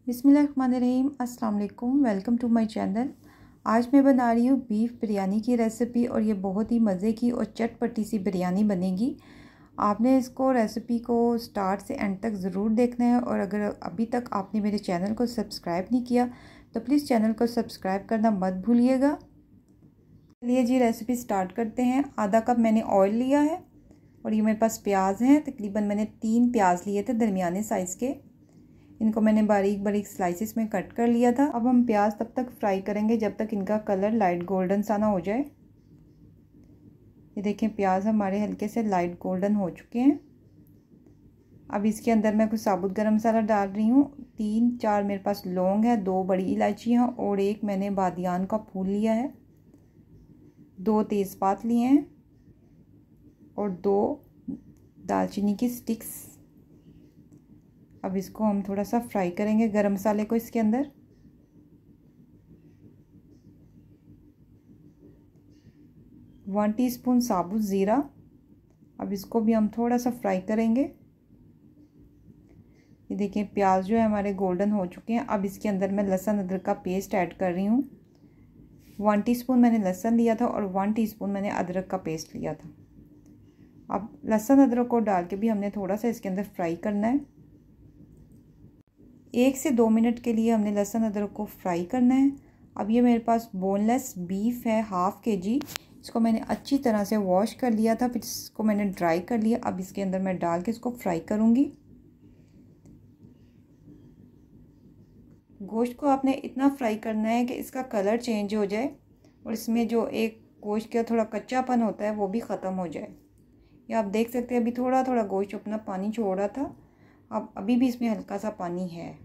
बिस्मिल्लाहिर्रहमानिर्रहीम, अस्सलाम वालेकुम। Welcome to my channel. आज मैं बना रही हूँ बीफ बिरयानी की रेसिपी और ये बहुत ही मज़े की और चटपटी सी बिरयानी बनेगी। आपने इसको रेसिपी को स्टार्ट से एंड तक ज़रूर देखना है और अगर अभी तक आपने मेरे चैनल को सब्सक्राइब नहीं किया तो प्लीज़ चैनल को सब्सक्राइब करना मत भूलिएगा। चलिए जी, रेसिपी स्टार्ट करते हैं। आधा कप मैंने ऑयल लिया है और ये मेरे पास प्याज हैं। तकरीबन मैंने 3 प्याज लिए थे दरमियाने साइज़ के। इनको मैंने बारीक बारीक स्लाइसिस में कट कर लिया था। अब हम प्याज तब तक फ्राई करेंगे जब तक इनका कलर लाइट गोल्डन सा ना हो जाए। ये देखें, प्याज हमारे हल्के से लाइट गोल्डन हो चुके हैं। अब इसके अंदर मैं कुछ साबुत गरम मसाला डाल रही हूँ। 3-4 मेरे पास लौंग है, 2 बड़ी इलायचियाँ और 1 मैंने बादियान का फूल लिया है, 2 तेज़पात लिए हैं और 2 दालचीनी की स्टिक्स। अब इसको हम थोड़ा सा फ्राई करेंगे गरम मसाले को इसके अंदर। वन टीस्पून साबुत ज़ीरा। अब इसको भी हम थोड़ा सा फ्राई करेंगे। ये देखिए, प्याज जो है हमारे गोल्डन हो चुके हैं। अब इसके अंदर मैं लहसुन अदरक का पेस्ट ऐड कर रही हूँ। 1 टीस्पून मैंने लहसुन लिया था और 1 टीस्पून मैंने अदरक का पेस्ट लिया था। अब लहसुन अदरक को डाल के भी हमने थोड़ा सा इसके अंदर फ्राई करना है। 1 से 2 मिनट के लिए हमने लहसुन अदरक को फ्राई करना है। अब ये मेरे पास बोनलेस बीफ है, हाफ़ kg। इसको मैंने अच्छी तरह से वॉश कर लिया था, फिर इसको मैंने ड्राई कर लिया। अब इसके अंदर मैं डाल के इसको फ्राई करूँगी। गोश्त को आपने इतना फ्राई करना है कि इसका कलर चेंज हो जाए और इसमें जो एक गोश्त का थोड़ा कच्चापन होता है वो भी ख़त्म हो जाए। ये आप देख सकते हैं, अभी थोड़ा थोड़ा गोश्त अपना पानी छोड़ रहा था, अब अभी भी इसमें हल्का सा पानी है।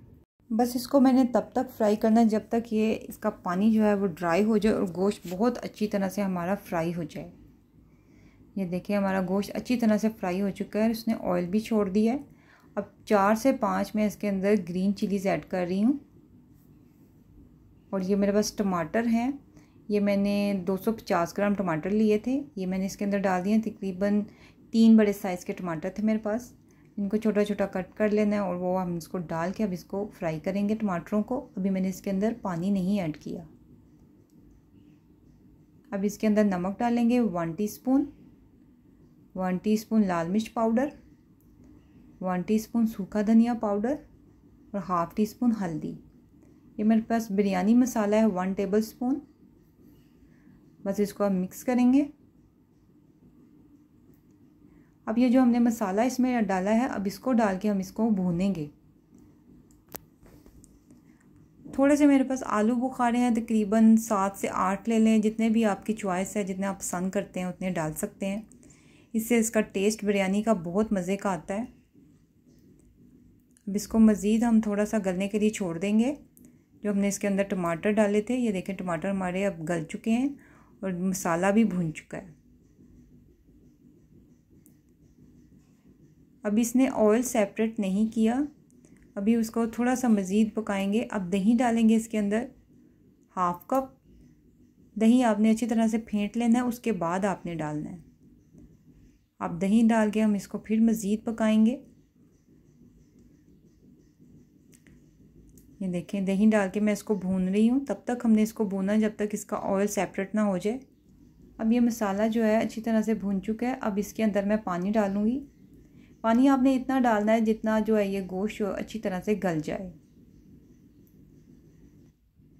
बस इसको मैंने तब तक फ्राई करना है जब तक ये इसका पानी जो है वो ड्राई हो जाए और गोश्त बहुत अच्छी तरह से हमारा फ्राई हो जाए। ये देखिए, हमारा गोश्त अच्छी तरह से फ्राई हो चुका है, उसने ऑयल भी छोड़ दिया है। अब 4 से 5 मैं इसके अंदर ग्रीन चिलीज़ ऐड कर रही हूँ। और ये मेरे पास टमाटर हैं, ये मैंने 250 ग्राम टमाटर लिए थे, ये मैंने इसके अंदर डाल दिए। तकरीबन 3 बड़े साइज़ के टमाटर थे मेरे पास। इनको छोटा छोटा कट कर लेना है और वो हम इसको डाल के अब इसको फ्राई करेंगे टमाटरों को। अभी मैंने इसके अंदर पानी नहीं ऐड किया। अब इसके अंदर नमक डालेंगे 1 टीस्पून, 1 टीस्पून लाल मिर्च पाउडर, 1 टीस्पून सूखा धनिया पाउडर और हाफ़ टीस्पून हल्दी। ये मेरे पास बिरयानी मसाला है 1 टेबलस्पून। बस इसको अब मिक्स करेंगे। अब ये जो हमने मसाला इसमें डाला है, अब इसको डाल के हम इसको भूनेंगे। थोड़े से मेरे पास आलू बुखारे हैं, तकरीबन 7 से 8 ले लें, जितने भी आपकी चॉइस है, जितने आप पसंद करते हैं उतने डाल सकते हैं। इससे इसका टेस्ट बिरयानी का बहुत मज़े का आता है। अब इसको मज़ीद हम थोड़ा सा गलने के लिए छोड़ देंगे। जो हमने इसके अंदर टमाटर डाले थे, ये देखें टमाटर हमारे अब गल चुके हैं और मसाला भी भून चुका है। अब इसने ऑयल सेपरेट नहीं किया, अभी उसको थोड़ा सा मज़ीद पकाएंगे। अब दही डालेंगे इसके अंदर, हाफ़ कप दही आपने अच्छी तरह से फेंट लेना है, उसके बाद आपने डालना है। अब दही डाल के हम इसको फिर मज़ीद पकाएंगे। ये देखें, दही डाल के मैं इसको भून रही हूँ। तब तक हमने इसको भूना जब तक इसका ऑयल सेपरेट ना हो जाए। अब ये मसाला जो है अच्छी तरह से भून चुका है। अब इसके अंदर मैं पानी डालूँगी। पानी आपने इतना डालना है जितना जो है ये गोश्त अच्छी तरह से गल जाए,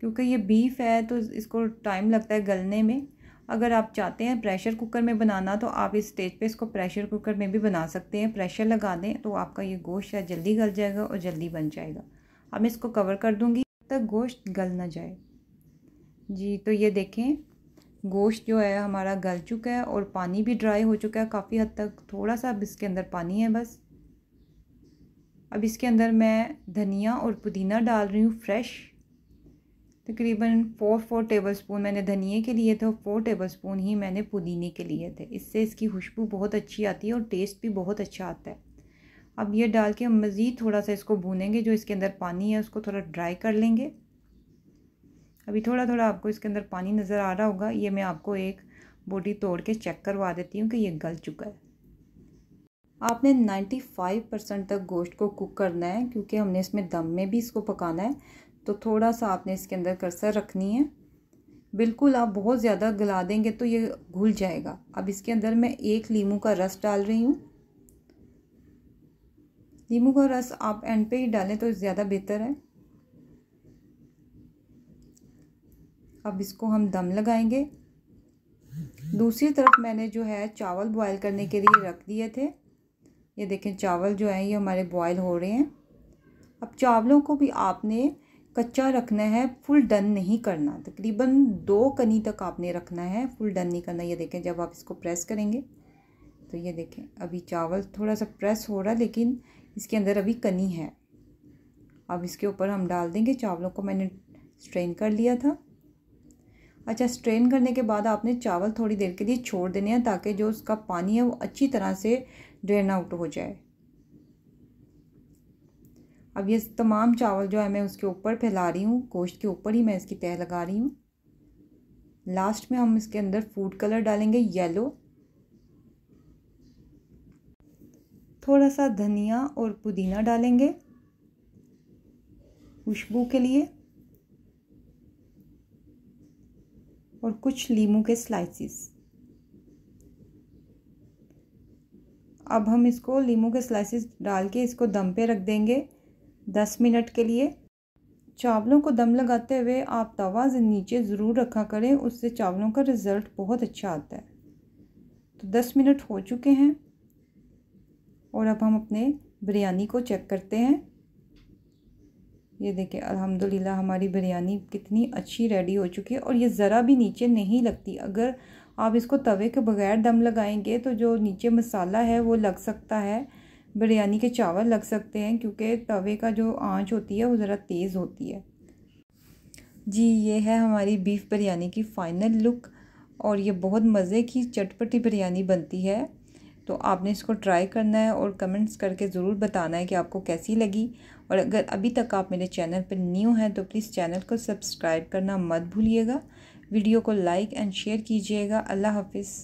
क्योंकि ये बीफ है तो इसको टाइम लगता है गलने में। अगर आप चाहते हैं प्रेशर कुकर में बनाना तो आप इस स्टेज पे इसको प्रेशर कुकर में भी बना सकते हैं। प्रेशर लगा दें तो आपका ये गोश्त है जल्दी गल जाएगा और जल्दी बन जाएगा। अब मैं इसको कवर कर दूँगी तब तक गोश्त गल ना जाए। जी, तो ये देखें, गोश्त जो है हमारा गल चुका है और पानी भी ड्राई हो चुका है काफ़ी हद तक। थोड़ा सा अब इसके अंदर पानी है बस। अब इसके अंदर मैं धनिया और पुदीना डाल रही हूँ फ्रेश। तकरीबन 4 टेबलस्पून मैंने धनिए के लिए थे और 4 टेबलस्पून ही मैंने पुदीने के लिए थे। इससे इसकी खुशबू बहुत अच्छी आती है और टेस्ट भी बहुत अच्छा आता है। अब ये डाल के हम मज़ीद थोड़ा सा इसको भूनेंगे। जो इसके अंदर पानी है उसको थोड़ा ड्राई कर लेंगे। अभी थोड़ा थोड़ा आपको इसके अंदर पानी नज़र आ रहा होगा। ये मैं आपको एक बोटी तोड़ के चेक करवा देती हूँ कि ये गल चुका है। आपने 95% तक गोश्त को कुक करना है, क्योंकि हमने इसमें दम में भी इसको पकाना है। तो थोड़ा सा आपने इसके अंदर कर्सर रखनी है। बिल्कुल आप बहुत ज़्यादा गला देंगे तो ये घुल जाएगा। अब इसके अंदर मैं 1 नींबू का रस डाल रही हूँ। नींबू का रस आप एंड पे ही डालें तो ज़्यादा बेहतर है। अब इसको हम दम लगाएंगे। दूसरी तरफ मैंने जो है चावल बॉयल करने के लिए रख दिए थे। ये देखें चावल जो है ये हमारे बॉयल हो रहे हैं। अब चावलों को भी आपने कच्चा रखना है, फुल डन नहीं करना। तकरीबन 2 कनी तक आपने रखना है, फुल डन नहीं करना। ये देखें जब आप इसको प्रेस करेंगे तो ये देखें अभी चावल थोड़ा सा प्रेस हो रहा है, लेकिन इसके अंदर अभी कनी है। अब इसके ऊपर हम डाल देंगे चावलों को। मैंने स्ट्रेन कर लिया था। अच्छा, स्ट्रेन करने के बाद आपने चावल थोड़ी देर के लिए छोड़ देने हैं, ताकि जो उसका पानी है वो अच्छी तरह से ड्रेन आउट हो जाए। अब ये तमाम चावल जो है मैं उसके ऊपर फैला रही हूँ, गोश्त के ऊपर ही मैं इसकी तह लगा रही हूँ। लास्ट में हम इसके अंदर फूड कलर डालेंगे येलो, थोड़ा सा धनिया और पुदीना डालेंगे खुशबू के लिए, और कुछ लीमू के स्लाइसिस। अब हम इसको लीमू के स्लाइसिस डाल के इसको दम पे रख देंगे 10 मिनट के लिए। चावलों को दम लगाते हुए आप तवा नीचे ज़रूर रखा करें, उससे चावलों का रिज़ल्ट बहुत अच्छा आता है। तो 10 मिनट हो चुके हैं और अब हम अपने बिरयानी को चेक करते हैं। ये देखिए अल्हम्दुलिल्लाह हमारी बिरयानी कितनी अच्छी रेडी हो चुकी है और ये ज़रा भी नीचे नहीं लगती। अगर आप इसको तवे के बगैर दम लगाएंगे तो जो नीचे मसाला है वो लग सकता है, बिरयानी के चावल लग सकते हैं, क्योंकि तवे का जो आंच होती है वो ज़रा तेज़ होती है। जी ये है हमारी बीफ बिरयानी की फ़ाइनल लुक, और ये बहुत मज़े की चटपटी बिरयानी बनती है। तो आपने इसको ट्राई करना है और कमेंट्स करके ज़रूर बताना है कि आपको कैसी लगी। और अगर अभी तक आप मेरे चैनल पर न्यू हैं तो प्लीज़ चैनल को सब्सक्राइब करना मत भूलिएगा। वीडियो को लाइक एंड शेयर कीजिएगा। अल्लाह हाफिज़।